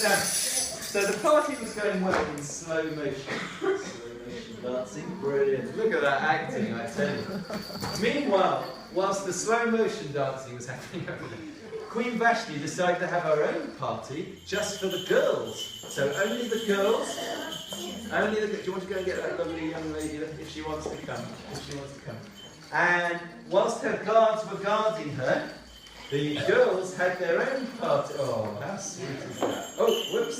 down. So the party was going well in slow motion. Slow motion dancing, brilliant. Look at that acting, I tell you. Meanwhile, whilst the slow motion dancing was happening over there, Queen Vashti decided to have her own party just for the girls. So only the girls, do you want to go and get that lovely young lady if she wants to come? If she wants to come. And whilst her guards were guarding her, the girls had their own party. Oh, how sweet is that? Oh, whoops.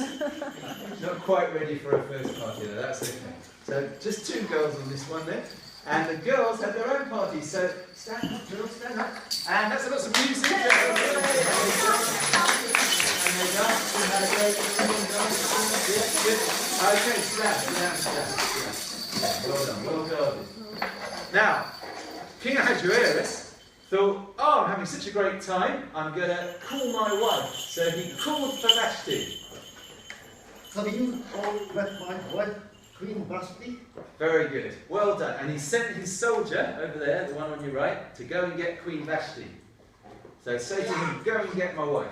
Not quite ready for a first party though, that's okay. So just 2 girls on this one then. And the girls had their own party. So stand up, girls, stand up. And let's have some music. And they danced and had a great dance. Yeah, good. Okay, stand. Well done, well guarded. Now, King Ahasuerus thought, oh, I'm having such a great time, I'm going to call my wife. So he called for Vashti. Have you all met my wife, Queen Vashti? Very good. Well done. And he sent his soldier over there, the one on your right, to go and get Queen Vashti. So say to him, go and get my wife.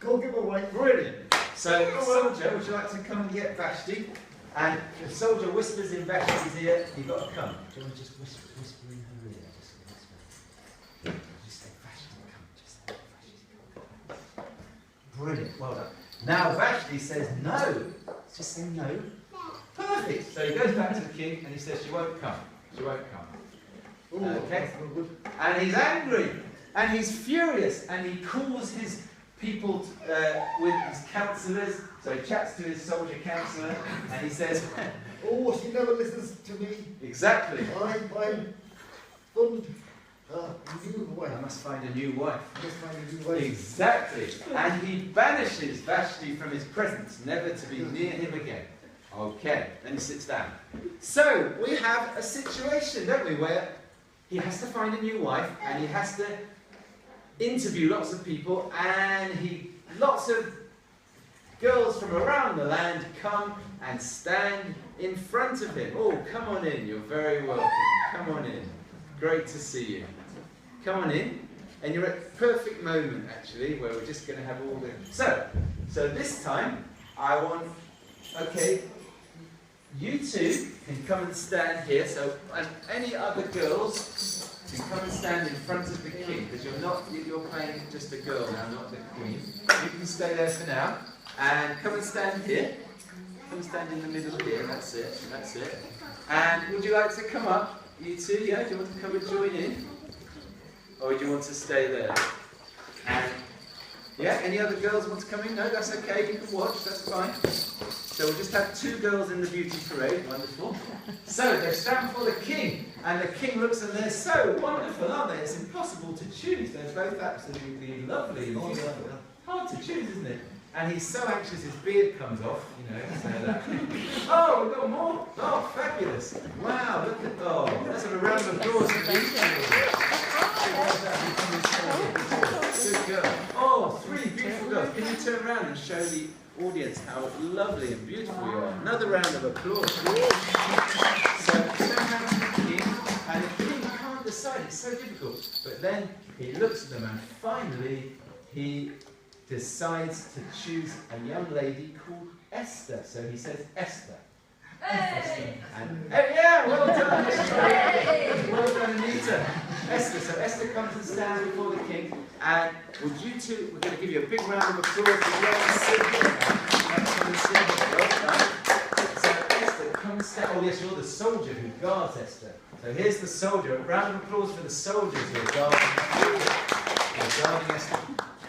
Go get my wife. Brilliant. So, soldier, would you like to come and get Vashti? And the soldier whispers in Vashti's ear, you've got to come. Do you want to just whisper in her ear? Just say, Vashti, come. Just say, Vashti, come. Brilliant. Well done. Now Vashti says no. Just say no. Perfect. So he goes back to the king and he says she won't come. She won't come. Okay. And he's angry and he's furious and he calls his people with his counsellors. So he chats to his soldier counsellor and he says, oh, she never listens to me. Exactly. I find a new wife. I must find a new wife. Wife. Exactly. And he banishes Vashti from his presence, never to be near him again. Okay, then he sits down. So, we have a situation, don't we, where he has to find a new wife and he has to interview lots of people and lots of girls from around the land come and stand in front of him. Oh, come on in, you're very welcome. Come on in. Great to see you. Come on in. And you're at the perfect moment, actually, where we're just going to have all the... So this time, I want... Okay, you 2 can come and stand here. So, and any other girls can come and stand in front of the king, because you're playing just a girl now, not the queen. You can stay there for now. And come and stand here. Come and stand in the middle here. That's it. That's it. And would you like to come up? You 2, yeah? Do you want to come and join in? Or do you want to stay there? And, yeah, any other girls want to come in? No, that's okay, you can watch, that's fine. So we'll just have 2 girls in the beauty parade, wonderful. So they stand before the king, and the king looks and they're so wonderful, aren't they? It's impossible to choose, they're both absolutely lovely and beautiful. Hard to choose, isn't it? And he's so anxious his beard comes off, you know, so that... Oh, we've got more! Oh, fabulous! Wow, look at... Oh, let's have a round of applause for these people. Good girl. Oh, 3 beautiful girls. Can you turn around and show the audience how lovely and beautiful you are? Another round of applause. So, turn around to the king, and the king can't decide. It's so difficult. But then he looks at them, and finally he decides to choose a young lady called Esther. So he says, Esther. Hey. And, yeah, well done. Hey. Well done, Anita. Esther. So Esther comes and stands before the king. And would you 2, we're going to give you a big round of applause for you to sit here. Come and sit here. Well done. So Esther, come and stand. Oh yes, you're the soldier who guards Esther. So here's the soldier. A round of applause for the soldiers who are guarding Esther.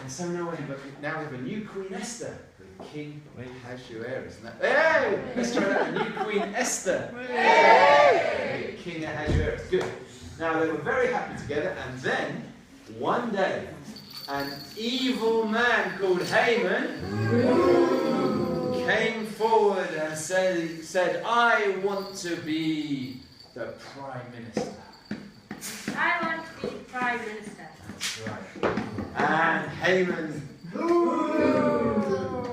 And so now we have a new Queen Esther. King Ahasuerus. Hey! Let's try that. A new Queen Esther. Hey! King Ahasuerus. Good. Now they were very happy together, and then one day, an evil man called Haman came forward and said, I want to be the Prime Minister. I want to be Prime Minister. That's right. And Haman,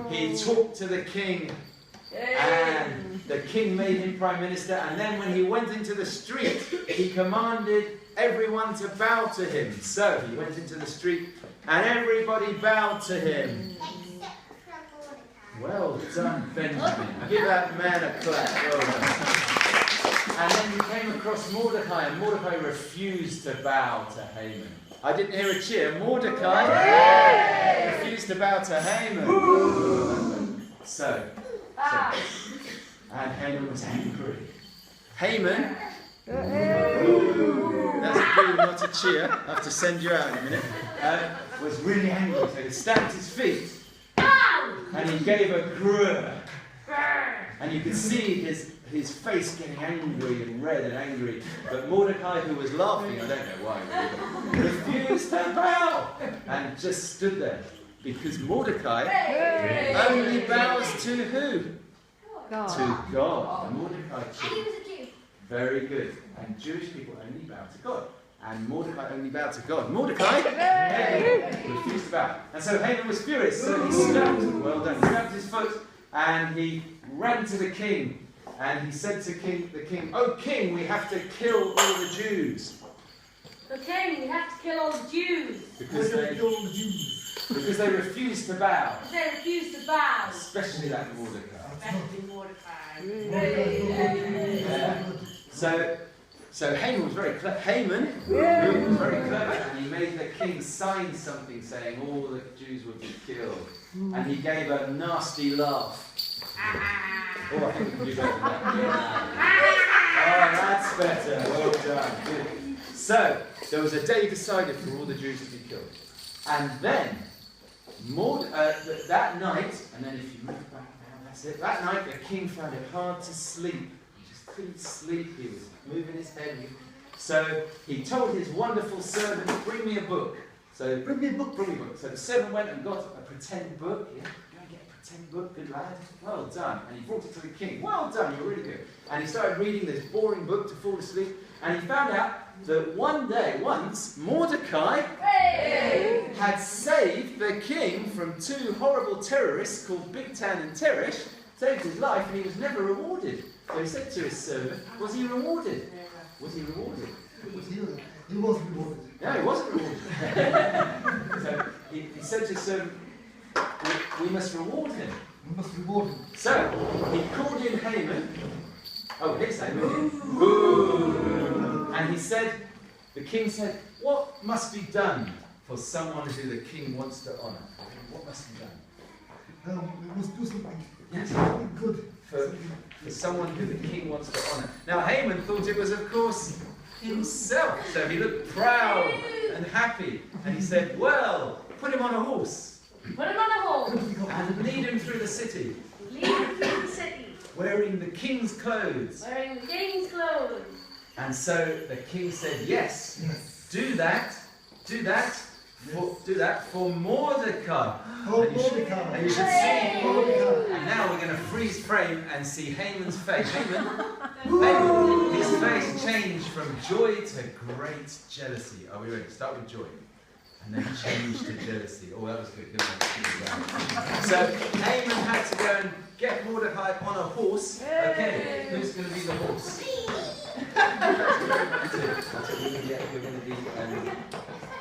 he talked to the king, and the king made him Prime Minister, and then when he went into the street, he commanded everyone to bow to him. So he went into the street, and everybody bowed to him. Well done, Benjamin. Give that man a clap. Well done. And then you came across Mordecai, and Mordecai refused to bow to Haman. I didn't hear a cheer. Mordecai refused to bow to Haman. So, and Haman was angry. Haman, that's a boo, not a cheer. I have to send you out in a minute. Was really angry, so he stamped his feet and he gave a grrr. And you could see his face getting angry and red and angry. But Mordecai, who was laughing, I don't know why, really, refused to bow and just stood there. Because Mordecai only bows to who? God. To God. And Mordecai And he was a Jew. very good. And Jewish people only bow to God. And Mordecai only bowed to God. Mordecai refused to bow. And so Haman was furious. So he stamped, well done, he stamped his foot and he ran to the king. And he said to the king, "Oh king, we have to kill all the Jews." The king, we have to kill all the Jews. Because they refused to bow. Because they refused to bow. Especially that Mordecai. Especially Mordecai. So Haman was very clever. Haman was very clever, and he made the king sign something saying all the Jews would be killed. And he gave a nasty laugh. Oh, I think we can do better than that. Oh, that's better. Well done. Good. So there was a day decided for all the Jews to be killed, and then that night, and then if you move back now, that's it. That night, the king found it hard to sleep. Couldn't sleep, he was moving his head. So he told his wonderful servant, "Bring me a book." So bring me a book. So the servant went and got a pretend book. Yeah, go and get a pretend book, good lad. Well done. And he brought it to the king. Well done, you're really good. And he started reading this boring book to fall asleep. And he found out that once, Mordecai had saved the king from two horrible terrorists called Bigtan and Teresh, saved his life, and he was never rewarded. So he said to his servant, was he rewarded? Was he rewarded? He was rewarded. No, he wasn't rewarded. So he said to his servant, we must reward him. We must reward him. So he called in Haman. Oh, here's Haman. Ooh. And he said, the king said, what must be done for someone who the king wants to honour? What must be done? We must do something. Yes. Something good. For someone who the king wants to honour. Now Haman thought it was, of course, himself. So he looked proud and happy. And he said, well, put him on a horse. Put him on a horse. And lead him through the city. Lead him through the city. Wearing the king's clothes. Wearing the king's clothes. And so the king said, yes, do that for Mordecai. Oh, And you should see Mordecai. And now we're going to freeze frame and see Haman's face. Haman, his face changed from joy to great jealousy. Are we ready? Start with joy. And then change to jealousy. Oh, that was good. Good one. So Haman had to go and get Mordecai on a horse. Okay, who's going to be the horse? You're going to be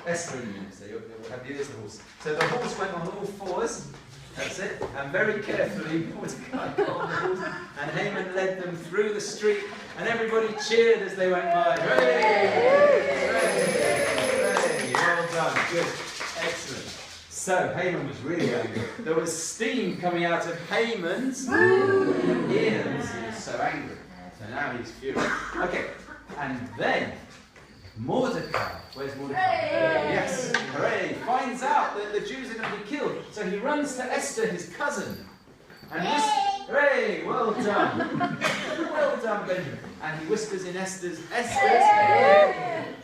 Esther in a minute, so you'll have you as the horse. So the horse went on all fours. That's it. And very carefully, Mordecai got on the horse, and Haman led them through the street, and everybody cheered as they went by. Hooray! Hooray! Well done. Good. Excellent. So Haman was really angry. There was steam coming out of Haman's ears. He was so angry. So now he's furious. Okay. And then Mordecai, where's Mordecai? Yes, hooray, finds out that the Jews are going to be killed. So he runs to Esther, his cousin, and hooray, well done. Well done, Benjamin. And he whispers in Esther's,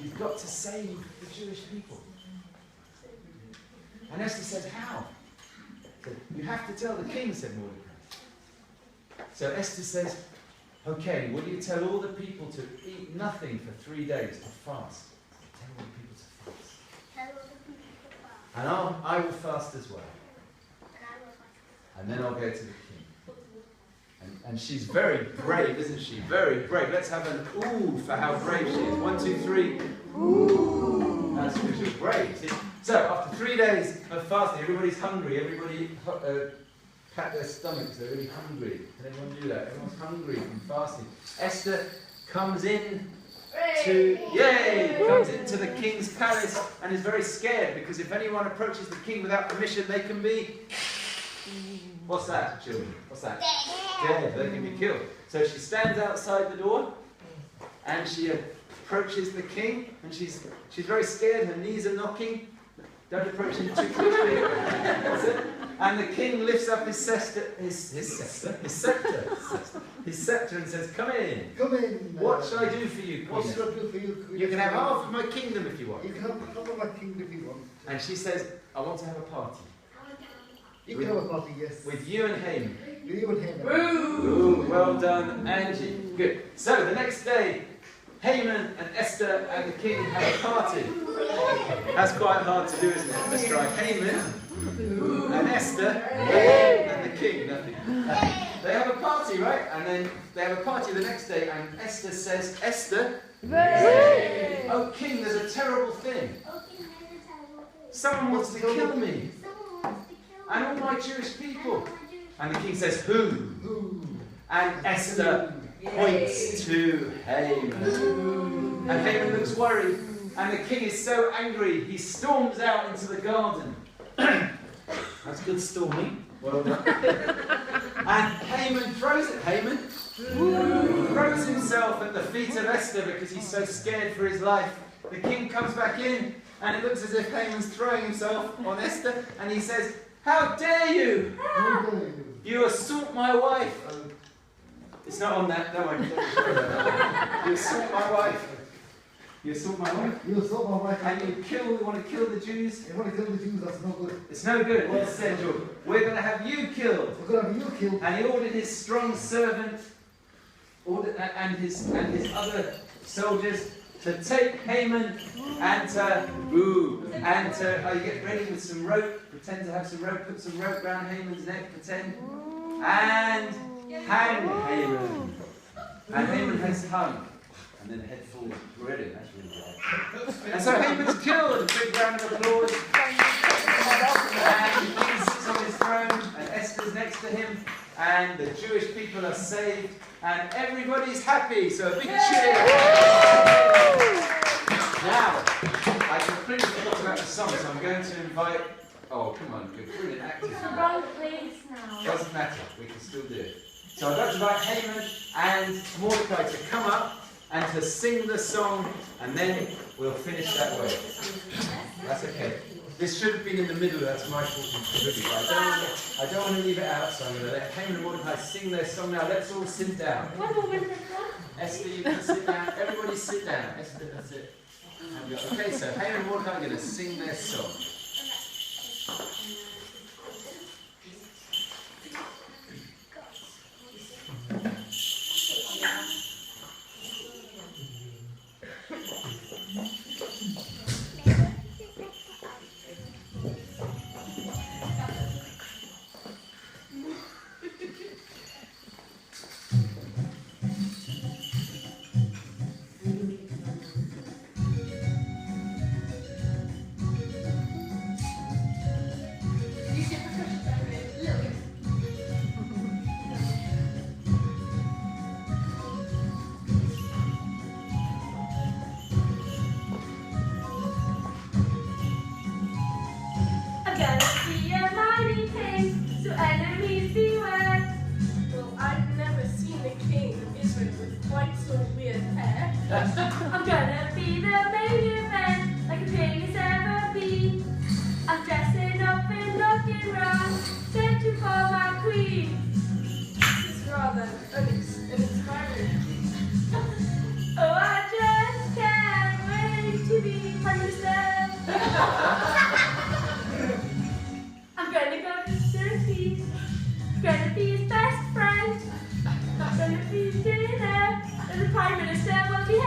you've got to save the Jewish people. And Esther says, how? So, you have to tell the king, said Mordecai. So Esther says, okay, will you tell all the people to eat nothing for 3 days, to fast? Tell all the people to fast. And I will fast as well. And then I'll go to the king. And she's very brave, isn't she? Very brave. Let's have an ooh for how brave she is. 1, 2, 3. Ooh. That's because she's brave. See? So after 3 days of fasting, everybody's hungry, everybody pat their stomachs, they're really hungry. Can anyone do that? Everyone's hungry from fasting. Esther comes in comes into the king's palace and is very scared because if anyone approaches the king without permission, they can be... What's that, children? What's that? Dead. They can be killed. So she stands outside the door and she approaches the king and she's very scared. Her knees are knocking. Don't approach him too quickly. That's it. And the king lifts up his scepter and says, "Come in. Come in. What shall I do for you, What Queen? shall I do for you, Queen? You can have half of my kingdom if you want." You can have half of my kingdom if you want. And she says, "I want to have a party You can have a party, yes. with you and Haman." You and him. Ooh, well done, Angie. Good. So the next day, Haman and Esther and the king have a party. That's quite hard to do, isn't it? Let's try Haman and Esther and the king. Nothing. They have a party, right? And then they have a party the next day, and Esther says, "Esther, oh king, there's a terrible thing. Someone wants to kill me and all my Jewish people." And the king says, "Who?" Ooh. And Esther points to Haman. And Haman looks worried. And the king is so angry, he storms out into the garden. That's good storming. Well done. And Haman throws it. Haman throws himself at the feet of Esther because he's so scared for his life. The king comes back in, and it looks as if Haman's throwing himself on Esther, and he says, "How dare you! You assault my wife." It's not on that, don't worry. You assault my wife. You assault my wife. You assault my wife. And you want to kill the Jews. You want to kill the Jews, that's no good. It's no good. What said George? We're going to have you killed. We're going to have you killed. And he ordered his strong servant and his other soldiers to take Haman and to get ready with some rope. Pretend to have some rope. Put some rope around Haman's neck. Pretend. And hang Haman. And Haman has hung. And then the head falls. Brilliant. That's really good. And so Haman's killed. A big round of applause. And the king sits on his throne. And Esther's next to him. And the Jewish people are saved. And everybody's happy. So a big cheer. Now, I completely forgot about the song. So I'm going to invite... Oh, come on. Good. Brilliant actors. It's the wrong place now. Doesn't matter, we can still do it. So I'd like to invite Haman and Mordecai to come up and to sing the song, and then we'll finish that way. That's okay. This should have been in the middle, that's my fault completely, but I don't want to leave it out, so I'm going to let Haman and Mordecai sing their song now. Let's all sit down. One moment, Esther, you can sit down. Everybody sit down. Esther, that's it. Okay, so Haman and Mordecai are going to sing their song. I'm gonna be the main event, like a pig has ever been. I'm dressing up and looking round, searching for my queen. This is rather uninspiring. Oh, I just can't wait to be Prime Minister. I'm gonna go to Turkey. I'm gonna be his best friend. I'm gonna be dinner. And the Prime Minister will be